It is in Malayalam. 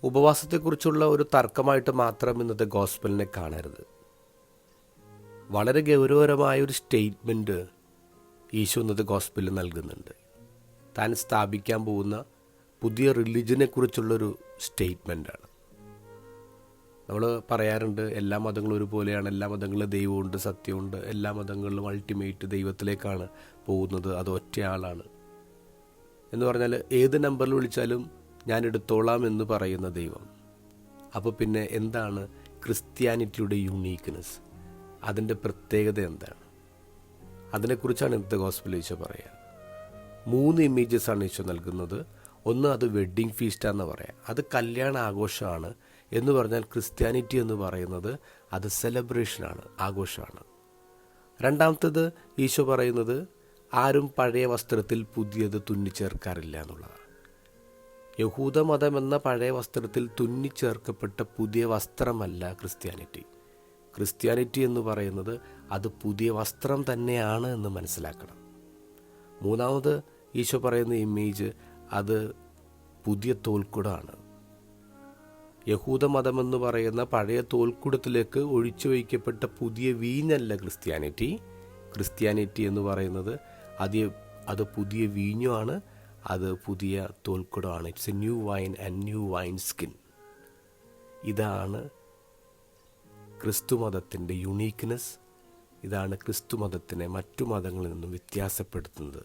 ഉപവാസത്തെക്കുറിച്ചുള്ള ഒരു തർക്കമായിട്ട് മാത്രം ഇന്നത്തെ ഗോസ്പലിനെ കാണരുത്. വളരെ ഗൗരവകരമായ ഒരു സ്റ്റേറ്റ്മെൻറ്റ് ഈശോ ഇന്നത്തെ ഗോസ്പലിൽ നൽകുന്നുണ്ട്. താൻ സ്ഥാപിക്കാൻ പോകുന്ന പുതിയ റിലിജനെക്കുറിച്ചുള്ളൊരു സ്റ്റേറ്റ്മെൻറ്റാണ്. നമ്മൾ പറയാറുണ്ട് എല്ലാ മതങ്ങളും ഒരുപോലെയാണ്, എല്ലാ മതങ്ങളിലും ദൈവമുണ്ട്, സത്യമുണ്ട്, എല്ലാ മതങ്ങളിലും അൾട്ടിമേറ്റ് ദൈവത്തിലേക്കാണ് പോകുന്നത്, അത് ഒറ്റയാളാണ് എന്ന് പറഞ്ഞാൽ ഏത് നമ്പറിൽ വിളിച്ചാലും ഞാൻ എടുത്തോളാം എന്ന് പറയുന്ന ദൈവം. അപ്പോൾ പിന്നെ എന്താണ് ക്രിസ്ത്യാനിറ്റിയുടെ യുണീക്ക്നെസ്? അതിൻ്റെ പ്രത്യേകത എന്താണ്? അതിനെക്കുറിച്ചാണ് ഇന്നത്തെ ഗോസ്പൽ ഈശോ പറയുക. 3 ഇമേജസാണ് ഈശോ നൽകുന്നത്. ഒന്ന്, അത് വെഡ്ഡിങ് ഫീസ്റ്റാന്ന് പറയാം, അത് കല്യാണ ആഘോഷമാണ് എന്ന് പറഞ്ഞാൽ ക്രിസ്ത്യാനിറ്റി എന്ന് പറയുന്നത് അത് സെലിബ്രേഷനാണ്, ആഘോഷമാണ്. രണ്ടാമത്തേത് ഈശോ പറയുന്നത് ആരും പഴയ വസ്ത്രത്തിൽ പുതിയത് തുന്നിച്ചേർക്കാറില്ല എന്നുള്ളതാണ്. യഹൂദ മതം എന്ന പഴയ വസ്ത്രത്തിൽ തുന്നിച്ചേർക്കപ്പെട്ട പുതിയ വസ്ത്രമല്ല ക്രിസ്ത്യാനിറ്റി. ക്രിസ്ത്യാനിറ്റി എന്ന് പറയുന്നത് അത് പുതിയ വസ്ത്രം തന്നെയാണ് എന്ന് മനസ്സിലാക്കണം. മൂന്നാമത് ഈശോ പറയുന്ന ഇമേജ് അത് പുതിയ തോൽക്കുടമാണ്. യഹൂദ മതമെന്ന് പറയുന്ന പഴയ തോൽക്കുടത്തിലേക്ക് ഒഴിച്ചു വയ്ക്കപ്പെട്ട പുതിയ വീഞ്ഞല്ല ക്രിസ്ത്യാനിറ്റി. ക്രിസ്ത്യാനിറ്റി എന്ന് പറയുന്നത് അത് പുതിയ വീഞ്ഞുമാണ്, അത് പുതിയ തോൽക്കുടമാണ്. It's a new wine and new wine skin. ഇതാണ് ക്രിസ്തു മതത്തിൻ്റെ യുണീക്ക്നെസ്. ഇതാണ് ക്രിസ്തു മതത്തിനെ മറ്റു മതങ്ങളിൽ നിന്നും വ്യത്യാസപ്പെടുത്തുന്നത്.